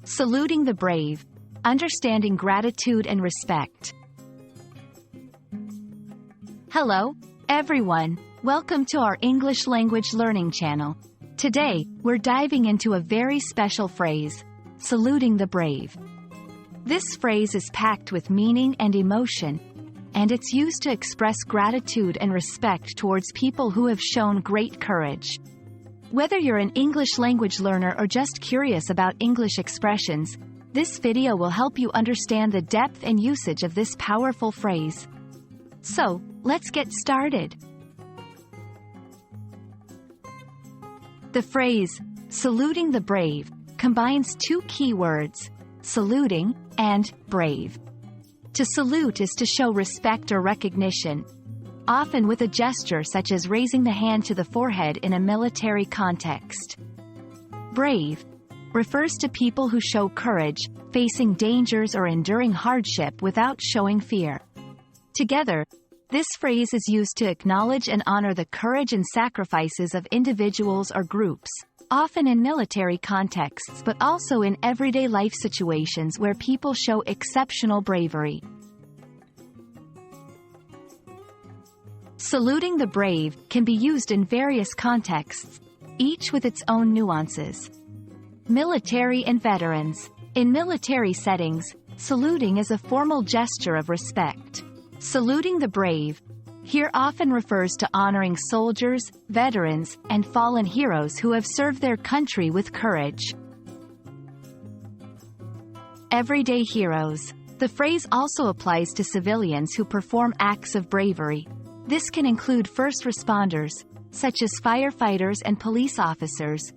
Saluting the brave. Understanding gratitude and respect. Hello, everyone. Welcome to our English language learning channel. Today, we're diving into a very special phrase, saluting the brave. This phrase is packed with meaning and emotion, and it's used to express gratitude and respect towards people who have shown great courage. Whether you're an English language learner or just curious about English expressions, this video will help you understand the depth and usage of this powerful phrase. So, let's get started. The phrase, saluting the brave, combines two key words, saluting and brave. To salute is to show respect or recognition, often with a gesture such as raising the hand to the forehead in a military context. Brave refers to people who show courage, facing dangers or enduring hardship without showing fear. Together, this phrase is used to acknowledge and honor the courage and sacrifices of individuals or groups, often in military contexts but also in everyday life situations where people show exceptional bravery. Saluting the brave can be used in various contexts, each with its own nuances. Military and veterans. In military settings, saluting is a formal gesture of respect. Saluting the brave here often refers to honoring soldiers, veterans, and fallen heroes who have served their country with courage. Everyday heroes. The phrase also applies to civilians who perform acts of bravery. This can include first responders, such as firefighters and police officers,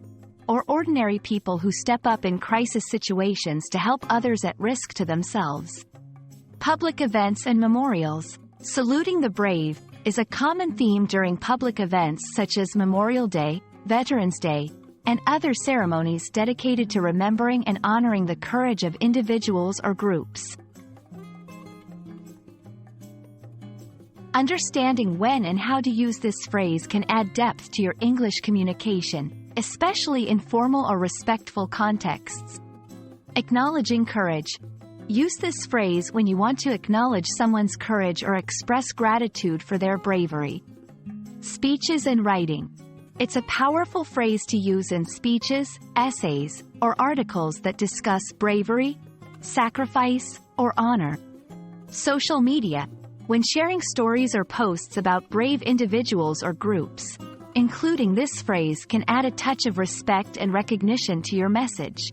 or ordinary people who step up in crisis situations to help others at risk to themselves. Public events and memorials. Saluting the brave is a common theme during public events such as Memorial Day, Veterans Day, and other ceremonies dedicated to remembering and honoring the courage of individuals or groups. Understanding when and how to use this phrase can add depth to your English communication, especially in formal or respectful contexts. Acknowledging courage. Use this phrase when you want to acknowledge someone's courage or express gratitude for their bravery. Speeches and writing. It's a powerful phrase to use in speeches, essays, or articles that discuss bravery, sacrifice, or honor. Social media. When sharing stories or posts about brave individuals or groups, including this phrase can add a touch of respect and recognition to your message.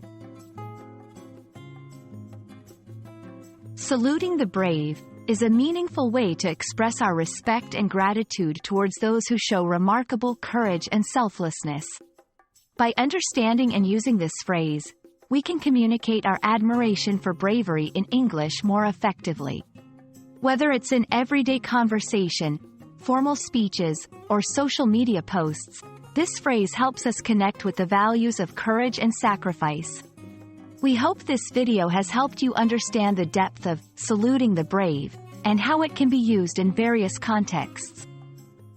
Saluting the brave is a meaningful way to express our respect and gratitude towards those who show remarkable courage and selflessness. By understanding and using this phrase, we can communicate our admiration for bravery in English more effectively. Whether it's in everyday conversation, formal speeches, or social media posts, this phrase helps us connect with the values of courage and sacrifice. We hope this video has helped you understand the depth of saluting the brave and how it can be used in various contexts.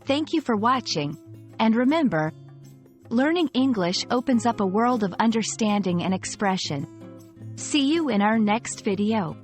Thank you for watching, and remember, learning English opens up a world of understanding and expression. See you in our next video.